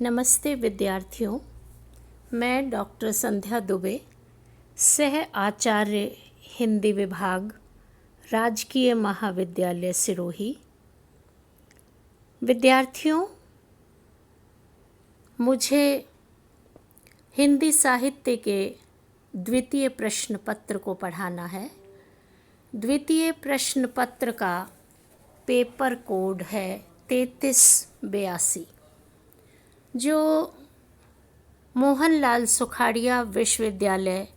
नमस्ते विद्यार्थियों, मैं डॉक्टर संध्या दुबे, सह आचार्य हिंदी विभाग, राजकीय महाविद्यालय सिरोही। विद्यार्थियों, मुझे हिंदी साहित्य के द्वितीय प्रश्न पत्र को पढ़ाना है। द्वितीय प्रश्न पत्र का पेपर कोड है 3382, जो मोहनलाल सुखाड़िया विश्वविद्यालय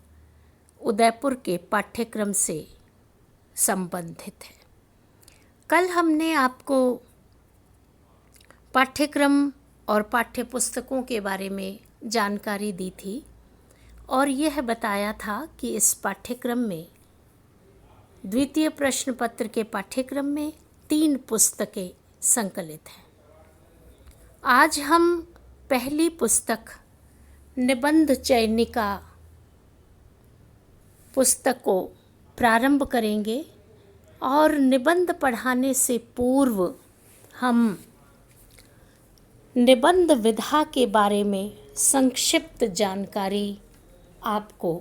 उदयपुर के पाठ्यक्रम से संबंधित है। कल हमने आपको पाठ्यक्रम और पाठ्यपुस्तकों के बारे में जानकारी दी थी और यह बताया था कि इस पाठ्यक्रम में द्वितीय प्रश्न पत्र के पाठ्यक्रम में 3 पुस्तकें संकलित हैं। आज हम पहली पुस्तक निबंध चयनिका पुस्तक को प्रारंभ करेंगे और निबंध पढ़ाने से पूर्व हम निबंध विधा के बारे में संक्षिप्त जानकारी आपको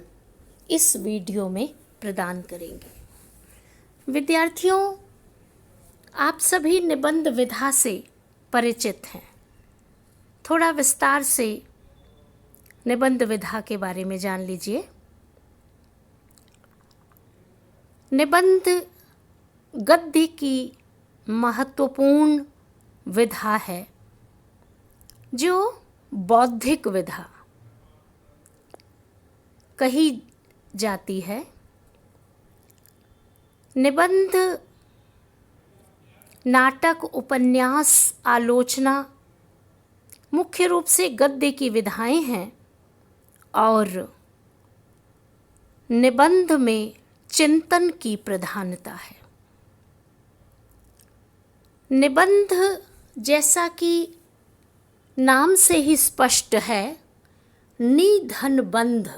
इस वीडियो में प्रदान करेंगे। विद्यार्थियों, आप सभी निबंध विधा से परिचित हैं। थोड़ा विस्तार से निबंध विधा के बारे में जान लीजिए। निबंध गद्य की महत्वपूर्ण विधा है, जो बौद्धिक विधा कही जाती है। निबंध नाटक, उपन्यास, आलोचना मुख्य रूप से गद्य की विधाएं हैं और निबंध में चिंतन की प्रधानता है। निबंध, जैसा कि नाम से ही स्पष्ट है, निधनबंध।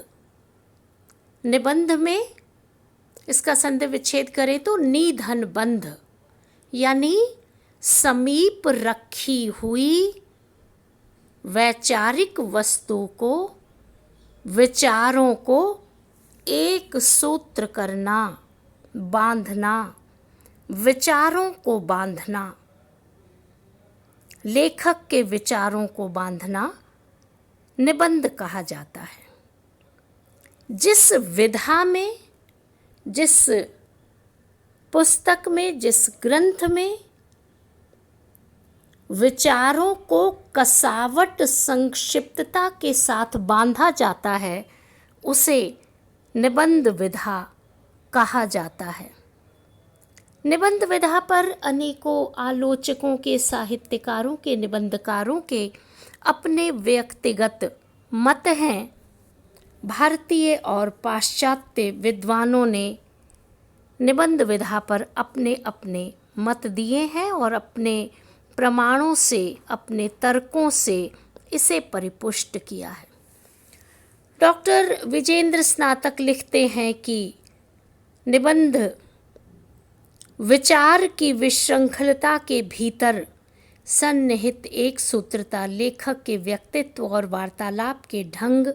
निबंध में इसका संधि विच्छेद करें तो निधनबंध यानी समीप रखी हुई वैचारिक वस्तु को, विचारों को एक सूत्र करना, बांधना, विचारों को बांधना, लेखक के विचारों को बांधना निबंध कहा जाता है। जिस विधा में, जिस पुस्तक में, जिस ग्रंथ में विचारों को कसावट, संक्षिप्तता के साथ बांधा जाता है, उसे निबंध विधा कहा जाता है। निबंध विधा पर अनेकों आलोचकों के, साहित्यकारों के, निबंधकारों के अपने व्यक्तिगत मत हैं। भारतीय और पाश्चात्य विद्वानों ने निबंध विधा पर अपने अपने मत दिए हैं और अपने प्रमाणों से, अपने तर्कों से इसे परिपुष्ट किया है। डॉक्टर विजेंद्र स्नातक लिखते हैं कि निबंध विचार की विशृंखलता के भीतर सन्निहित एक सूत्रता, लेखक के व्यक्तित्व और वार्तालाप के ढंग,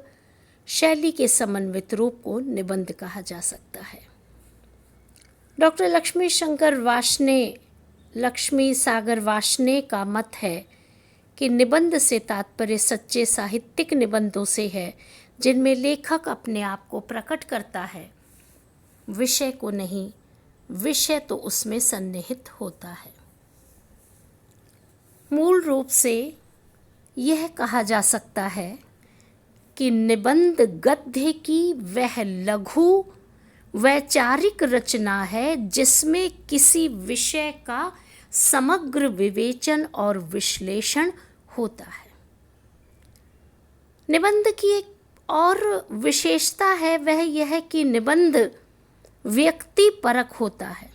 शैली के समन्वित रूप को निबंध कहा जा सकता है। डॉक्टर लक्ष्मी सागर वार्ष्णेय का मत है कि निबंध से तात्पर्य सच्चे साहित्यिक निबंधों से है, जिनमें लेखक अपने आप को प्रकट करता है, विषय को नहीं। विषय तो उसमें सन्निहित होता है। मूल रूप से यह कहा जा सकता है कि निबंध गद्य की वह लघु वैचारिक रचना है जिसमें किसी विषय का समग्र विवेचन और विश्लेषण होता है। निबंध की एक और विशेषता है, वह यह है कि निबंध व्यक्तिपरक होता है।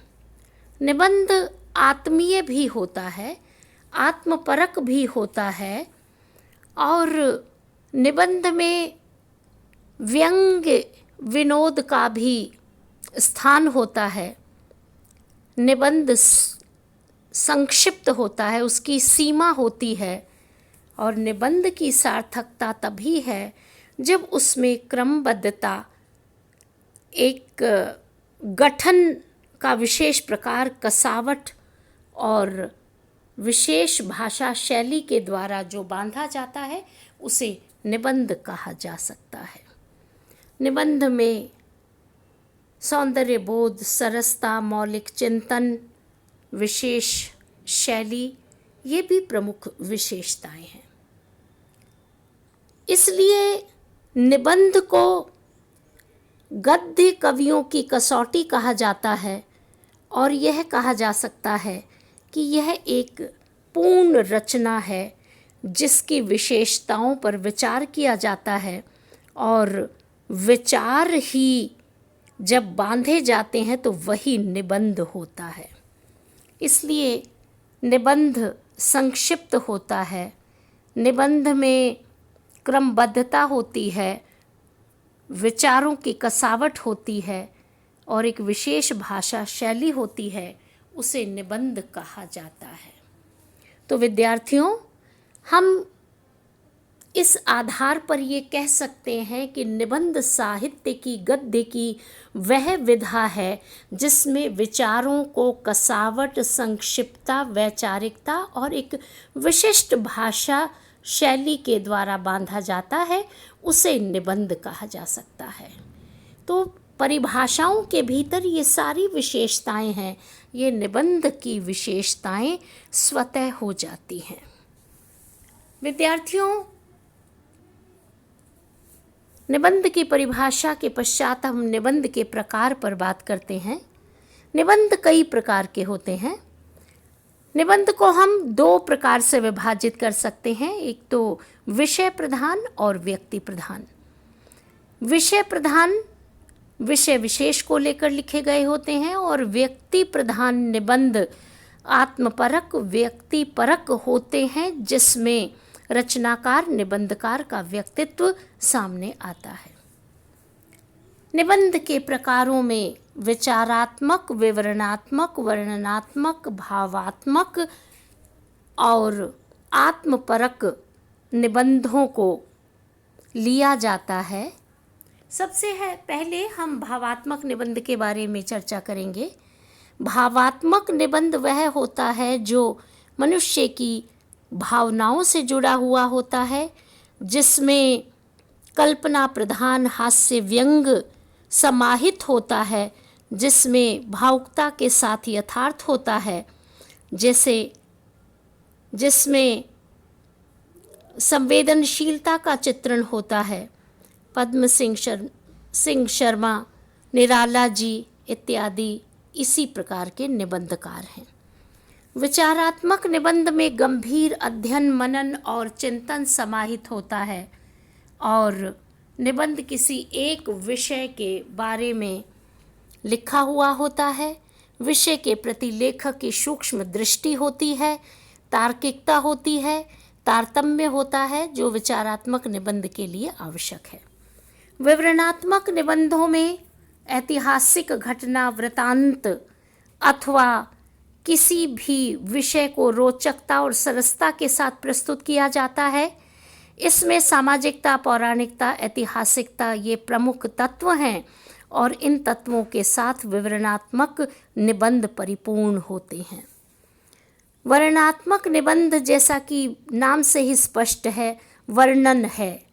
निबंध आत्मीय भी होता है, आत्मपरक भी होता है और निबंध में व्यंग्य विनोद का भी स्थान होता है। निबंध संक्षिप्त होता है, उसकी सीमा होती है और निबंध की सार्थकता तभी है जब उसमें क्रमबद्धता, एक गठन का विशेष प्रकार, कसावट और विशेष भाषा शैली के द्वारा जो बांधा जाता है उसे निबंध कहा जा सकता है। निबंध में सौंदर्य बोध, सरसता, मौलिक चिंतन, विशेष शैली, ये भी प्रमुख विशेषताएं हैं। इसलिए निबंध को गद्य कवियों की कसौटी कहा जाता है और यह कहा जा सकता है कि यह एक पूर्ण रचना है जिसकी विशेषताओं पर विचार किया जाता है और विचार ही जब बांधे जाते हैं तो वही निबंध होता है। इसलिए निबंध संक्षिप्त होता है, निबंध में क्रमबद्धता होती है, विचारों की कसावट होती है और एक विशेष भाषा शैली होती है, उसे निबंध कहा जाता है। तो विद्यार्थियों, हम इस आधार पर ये कह सकते हैं कि निबंध साहित्य की, गद्य की वह विधा है जिसमें विचारों को कसावट, संक्षिप्तता, वैचारिकता और एक विशिष्ट भाषा शैली के द्वारा बांधा जाता है, उसे निबंध कहा जा सकता है। तो परिभाषाओं के भीतर ये सारी विशेषताएं हैं, ये निबंध की विशेषताएं स्वतः हो जाती हैं। विद्यार्थियों, निबंध की परिभाषा के पश्चात हम निबंध के प्रकार पर बात करते हैं। निबंध कई प्रकार के होते हैं। निबंध को हम दो प्रकार से विभाजित कर सकते हैं, एक तो विषय प्रधान और व्यक्ति प्रधान। विषय प्रधान विषय विशेष को लेकर लिखे गए होते हैं और व्यक्ति प्रधान निबंध आत्मपरक, व्यक्तिपरक होते हैं, जिसमें रचनाकार, निबंधकार का व्यक्तित्व सामने आता है। निबंध के प्रकारों में विचारात्मक, विवरणात्मक, वर्णनात्मक, भावात्मक और आत्मपरक निबंधों को लिया जाता है। सबसे पहले हम भावात्मक निबंध के बारे में चर्चा करेंगे। भावात्मक निबंध वह होता है जो मनुष्य की भावनाओं से जुड़ा हुआ होता है, जिसमें कल्पना प्रधान हास्य व्यंग समाहित होता है, जिसमें भावुकता के साथ यथार्थ होता है, जिसमें संवेदनशीलता का चित्रण होता है। पद्म सिंह शर्मा, निराला जी इत्यादि इसी प्रकार के निबंधकार हैं। विचारात्मक निबंध में गंभीर अध्ययन, मनन और चिंतन समाहित होता है और निबंध किसी एक विषय के बारे में लिखा हुआ होता है। विषय के प्रति लेखक की सूक्ष्म दृष्टि होती है, तार्किकता होती है, तारतम्य होता है, जो विचारात्मक निबंध के लिए आवश्यक है। विवरणात्मक निबंधों में ऐतिहासिक घटना, वृतांत अथवा किसी भी विषय को रोचकता और सरसता के साथ प्रस्तुत किया जाता है। इसमें सामाजिकता, पौराणिकता, ऐतिहासिकता ये प्रमुख तत्व हैं और इन तत्वों के साथ विवरणात्मक निबंध परिपूर्ण होते हैं। वर्णनात्मक निबंध, जैसा कि नाम से ही स्पष्ट है, वर्णन है।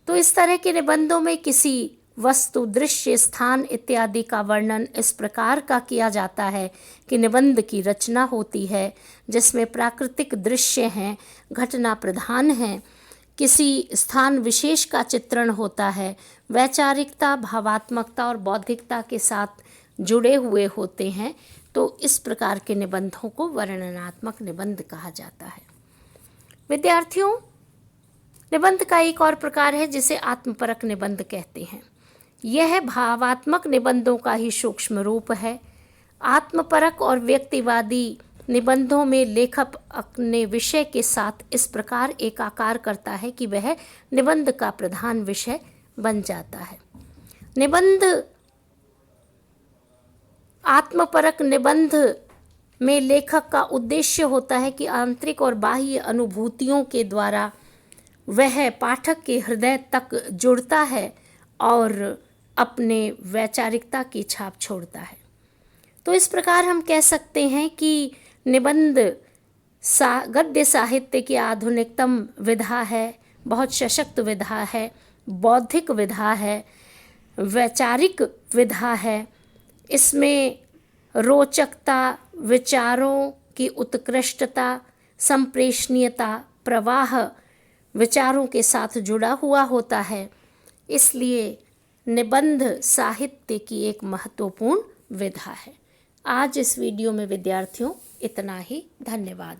तो इस तरह के निबंधों में किसी वस्तु, दृश्य, स्थान इत्यादि का वर्णन इस प्रकार का किया जाता है कि निबंध की रचना होती है, जिसमें प्राकृतिक दृश्य हैं, घटना प्रधान हैं, किसी स्थान विशेष का चित्रण होता है, वैचारिकता, भावात्मकता और बौद्धिकता के साथ जुड़े हुए होते हैं। तो इस प्रकार के निबंधों को वर्णनात्मक निबंध कहा जाता है। विद्यार्थियों, निबंध का एक और प्रकार है जिसे आत्मपरक निबंध कहते हैं। यह भावात्मक निबंधों का ही सूक्ष्म रूप है। आत्मपरक और व्यक्तिवादी निबंधों में लेखक अपने विषय के साथ इस प्रकार एकाकार करता है कि वह निबंध का प्रधान विषय बन जाता है। निबंध आत्मपरक निबंध में लेखक का उद्देश्य होता है कि आंतरिक और बाह्य अनुभूतियों के द्वारा वह पाठक के हृदय तक जुड़ता है और अपने वैचारिकता की छाप छोड़ता है। तो इस प्रकार हम कह सकते हैं कि निबंध गद्य साहित्य की आधुनिकतम विधा है, बहुत सशक्त विधा है, बौद्धिक विधा है, वैचारिक विधा है। इसमें रोचकता, विचारों की उत्कृष्टता, संप्रेषणीयता, प्रवाह विचारों के साथ जुड़ा हुआ होता है। इसलिए निबंध साहित्य की एक महत्वपूर्ण विधा है। आज इस वीडियो में विद्यार्थियों इतना ही। धन्यवाद।